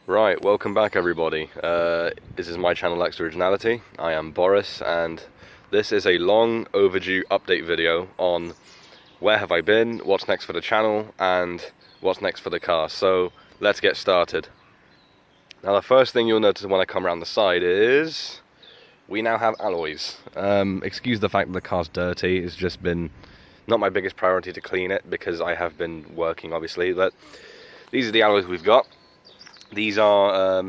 Right, welcome back everybody. This is my channel X Originality. I am Boris and this is a long overdue update video on where have I been, what's next for the channel and what's next for the car. So let's get started. Now the first thing you'll notice when I come around the side is we now have alloys. Excuse the fact that the car's dirty, it's just been not my biggest priority to clean it because I have been working obviously, but these are the alloys we've got. These are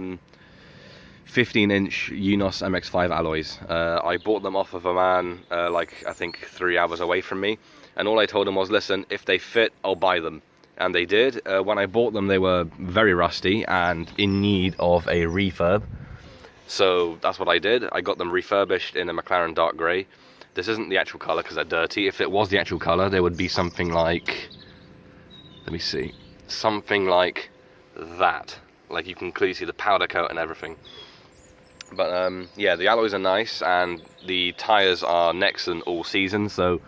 15-inch Unos MX-5 alloys. I bought them off of a man like I think 3 hours away from me, and all I told him was, listen, if they fit I'll buy them, and they did. When I bought them they were very rusty and in need of a refurb, so that's what I did. I got them refurbished in a McLaren dark grey. This isn't the actual colour because they're dirty. If it was the actual colour there would be something like, let me see, something like that. Like you can clearly see the powder coat and everything. But yeah, the alloys are nice and the tyres are Nexen all season, so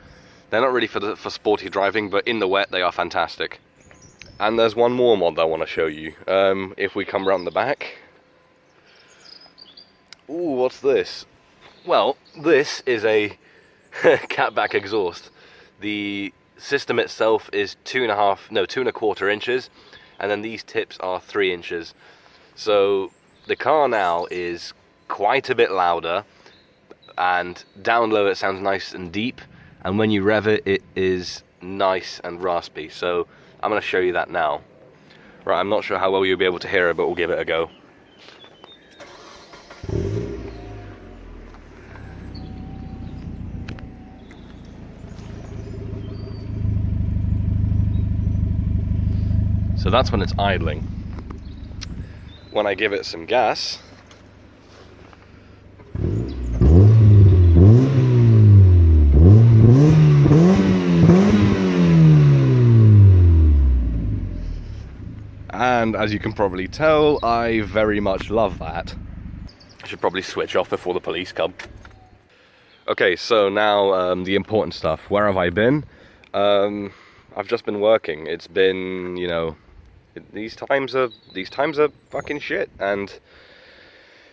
they're not really for sporty driving, but in the wet they are fantastic. And there's one more mod that I want to show you. If we come around the back. Ooh, what's this? Well, this is a catback exhaust. The system itself is 2.25 inches. And then these tips are 3 inches. So the car now is quite a bit louder, and down low it sounds nice and deep, and when you rev it, it is nice and raspy. So I'm going to show you that now. Right, I'm not sure how well you'll be able to hear it, but we'll give it a go. So that's when it's idling. When I give it some gas, and as you can probably tell, I very much love that. I should probably switch off before the police come. Okay, so now the important stuff. Where have I been? I've just been working. It's been, you know, these times are fucking shit, and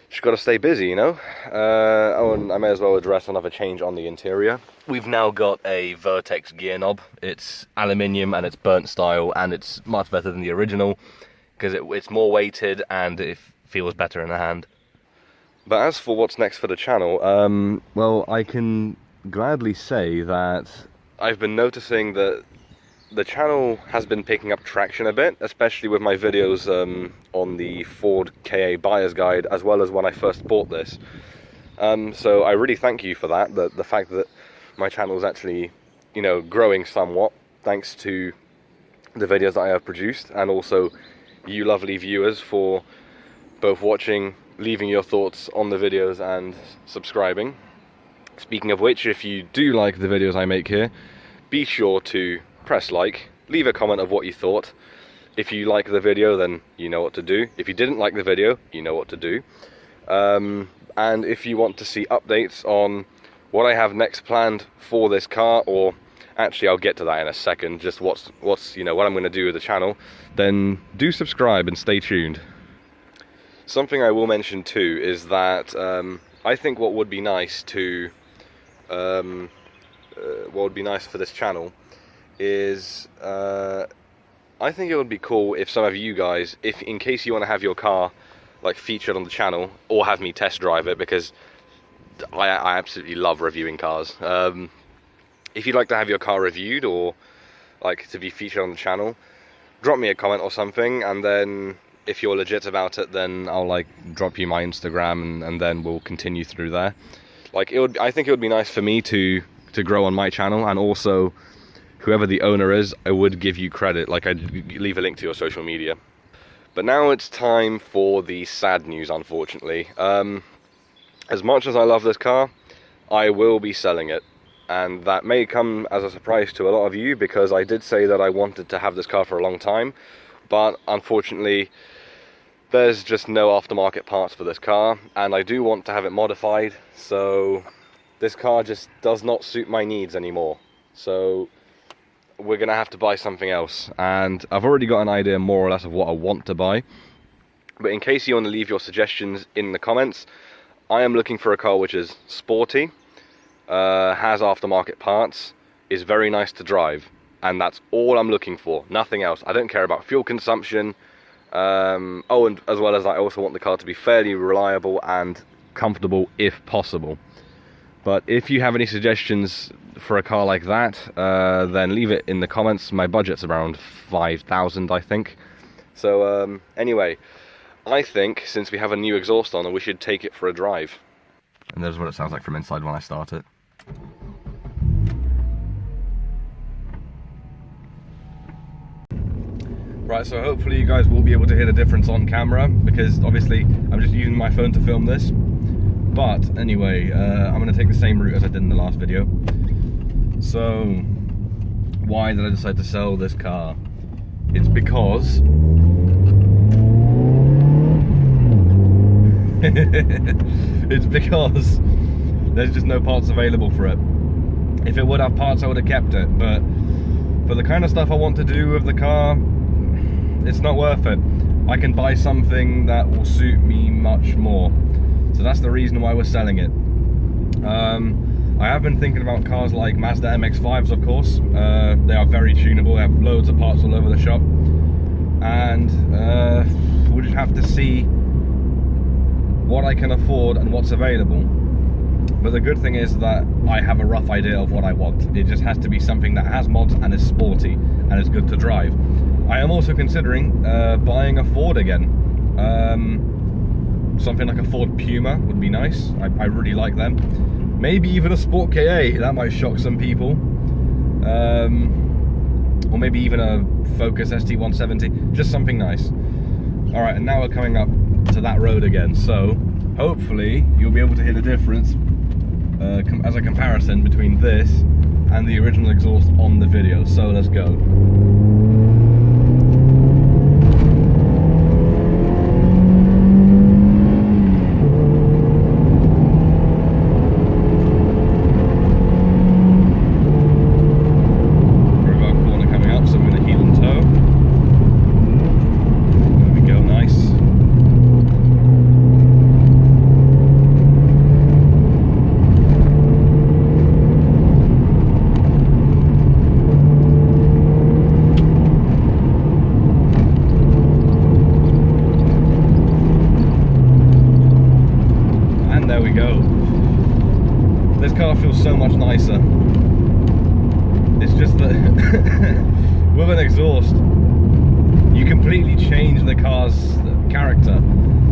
just got to stay busy, you know. Oh, and I may as well address another change on the interior. We've now got a Vertex gear knob. It's aluminium and it's burnt style, and it's much better than the original because it's more weighted and it feels better in the hand. But as for what's next for the channel, well, I can gladly say that I've been noticing that the channel has been picking up traction a bit, especially with my videos on the Ford KA buyer's guide, as well as when I first bought this. So I really thank you for that, the fact that my channel is actually, you know, growing somewhat, thanks to the videos that I have produced, and also you lovely viewers for both watching, leaving your thoughts on the videos and subscribing. Speaking of which, if you do like the videos I make here, be sure to press like, leave a comment of what you thought. If you like the video, then you know what to do. If you didn't like the video, you know what to do. And if you want to see updates on what I have next planned for this car, or actually I'll get to that in a second, just what's you know, what I'm going to do with the channel, then do subscribe and stay tuned. Something I will mention too is that I think what would be nice to what would be nice for this channel is I think it would be cool if some of you guys, if in case you want to have your car like featured on the channel, or have me test drive it, because I absolutely love reviewing cars. If you'd like to have your car reviewed or like to be featured on the channel, drop me a comment or something, and then if you're legit about it, then I'll like drop you my Instagram, and then we'll continue through there. Like I think it would be nice for me to grow on my channel, and also whoever the owner is, I would give you credit, like I'd leave a link to your social media. But now it's time for the sad news, unfortunately. As much as I love this car, I will be selling it. And that may come as a surprise to a lot of you, because I did say that I wanted to have this car for a long time, but unfortunately there's just no aftermarket parts for this car, and I do want to have it modified, so this car just does not suit my needs anymore. So we're gonna have to buy something else, and I've already got an idea more or less of what I want to buy. But in case you want to leave your suggestions in the comments, I am looking for a car which is sporty, has aftermarket parts, is very nice to drive, and that's all I'm looking for, nothing else. I don't care about fuel consumption. Oh, and as well as that, I also want the car to be fairly reliable and comfortable if possible. But if you have any suggestions for a car like that, then leave it in the comments. My budget's around 5,000, I think. So anyway, I think since we have a new exhaust on, we should take it for a drive. And there's what it sounds like from inside when I start it. Right, so hopefully you guys will be able to hear the difference on camera, because obviously I'm just using my phone to film this. But anyway, I'm going to take the same route as I did in the last video. So, why did I decide to sell this car? It's because it's because there's just no parts available for it. If it would have parts, I would have kept it, but for the kind of stuff I want to do with the car, it's not worth it. I can buy something that will suit me much more. So that's the reason why we're selling it. I have been thinking about cars like Mazda MX-5s, of course. They are very tunable, they have loads of parts all over the shop. And we'll just have to see what I can afford and what's available. But the good thing is that I have a rough idea of what I want. It just has to be something that has mods and is sporty and is good to drive. I am also considering buying a Ford again. Something like a Ford Puma would be nice. I really like them. Maybe even a Sport KA, that might shock some people. Or maybe even a Focus ST170, just something nice. Alright, and now we're coming up to that road again, so hopefully you'll be able to hear the difference as a comparison between this and the original exhaust on the video. So let's go. There we go. This car feels so much nicer. It's just that with an exhaust, you completely change the car's character.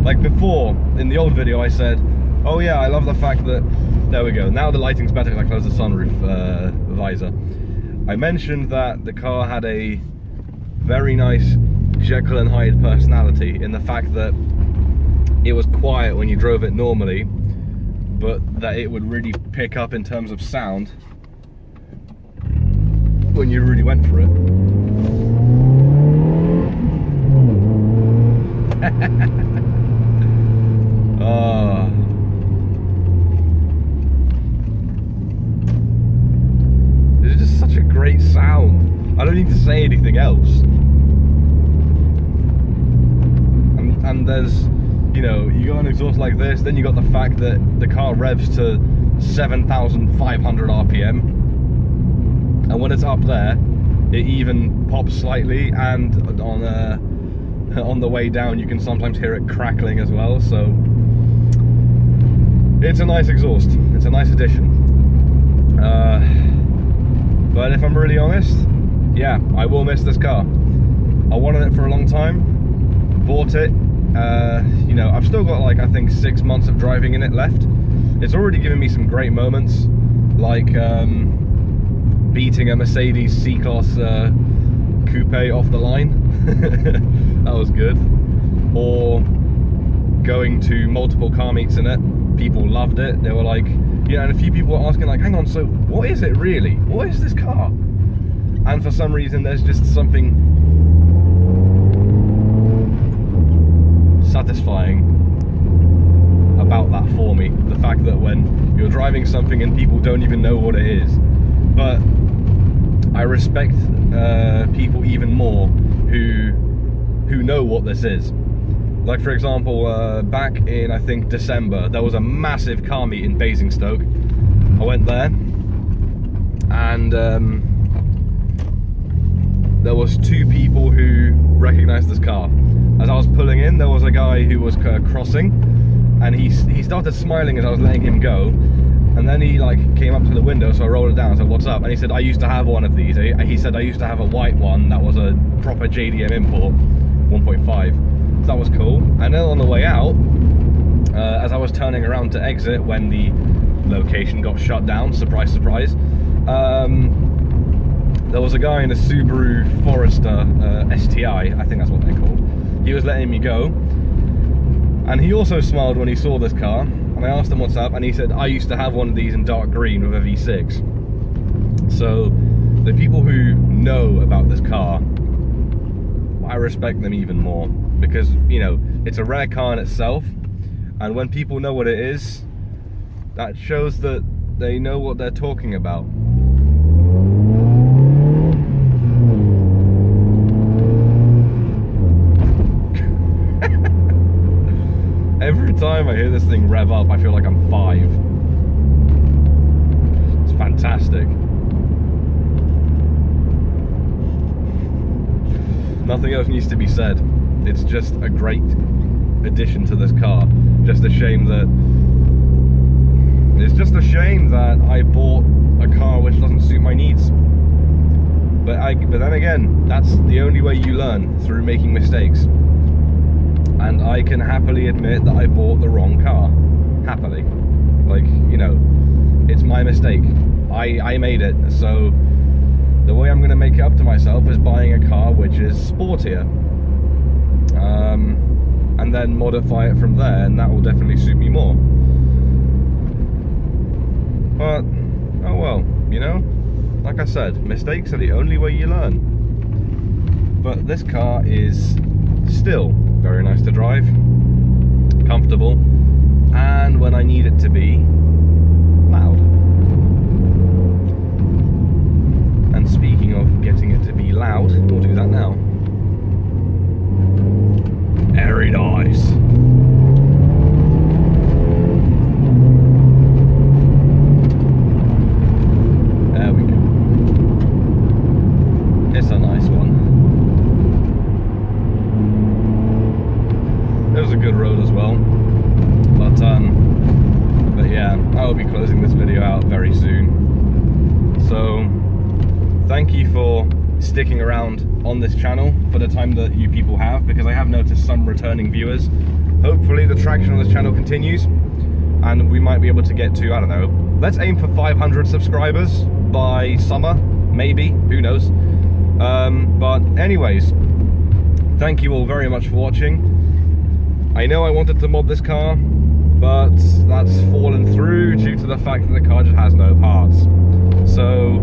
Like before, in the old video I said, oh yeah, I love the fact that, there we go, now the lighting's better because I closed the sunroof visor. I mentioned that the car had a very nice Jekyll and Hyde personality in the fact that it was quiet when you drove it normally, but that it would really pick up in terms of sound when you really went for it. Oh. It's just such a great sound. I don't need to say anything else. And there's, you know, you go on exhaust like this, then you got the fact that the car revs to 7,500 RPM, and when it's up there, it even pops slightly, and on the way down, you can sometimes hear it crackling as well. So it's a nice exhaust. It's a nice addition. But if I'm really honest, yeah, I will miss this car. I wanted it for a long time. Bought it. You know, I've still got like I think 6 months of driving in it left. It's already given me some great moments, like beating a Mercedes C-Class coupe off the line. That was good. Or going to multiple car meets in it. People loved it. They were like, you know, and a few people were asking like, hang on, so what is it really? What is this car? And for some reason there's just something satisfying about that for me. The fact that when you're driving something and people don't even know what it is. But I respect people even more who know what this is. Like for example, back in I think December, there was a massive car meet in Basingstoke. I went there, and there was 2 people who recognised this car. As I was pulling in, there was a guy who was crossing, and he started smiling as I was letting him go, and then he like came up to the window, so I rolled it down and said, "What's up?" And he said, "I used to have one of these." He said, "I used to have a white one that was a proper JDM import, 1.5. So that was cool. And then on the way out, as I was turning around to exit when the location got shut down, surprise, surprise, there was a guy in a Subaru Forester STI, I think that's what they're called. He was letting me go, and he also smiled when he saw this car, and I asked him what's up, and he said, "I used to have one of these in dark green with a V6. So the people who know about this car, I respect them even more, because, you know, it's a rare car in itself, and when people know what it is, that shows that they know what they're talking about. Every time I hear this thing rev up, I feel like I'm 5. It's fantastic. Nothing else needs to be said. It's just a great addition to this car. Just a shame that I bought a car which doesn't suit my needs. But then again, that's the only way you learn, through making mistakes. And I can happily admit that I bought the wrong car. Happily. Like, you know, it's my mistake. I made it, so the way I'm going to make it up to myself is buying a car which is sportier. And then modify it from there, and that will definitely suit me more. But, oh well, you know, like I said, mistakes are the only way you learn. But this car is still very nice to drive, comfortable, and when I need it to be, loud. And speaking of getting it to be loud, we'll do that now. Very nice. There we go. It's a nice one. It was a good road as well, but yeah, I will be closing this video out very soon. So thank you for sticking around on this channel for the time that you people have, because I have noticed some returning viewers. Hopefully the traction on this channel continues, and we might be able to get to, I don't know, let's aim for 500 subscribers by summer, maybe, who knows. But anyways, thank you all very much for watching. I know I wanted to mod this car, but that's fallen through due to the fact that the car just has no parts. So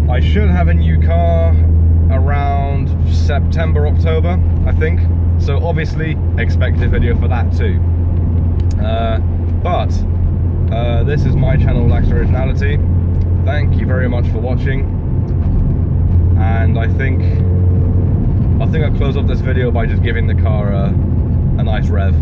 I should have a new car around September, October, I think. So obviously expect a video for that too. But this is my channel, Lax Originality. Thank you very much for watching, and I think I'll close off this video by just giving the car a nice rev.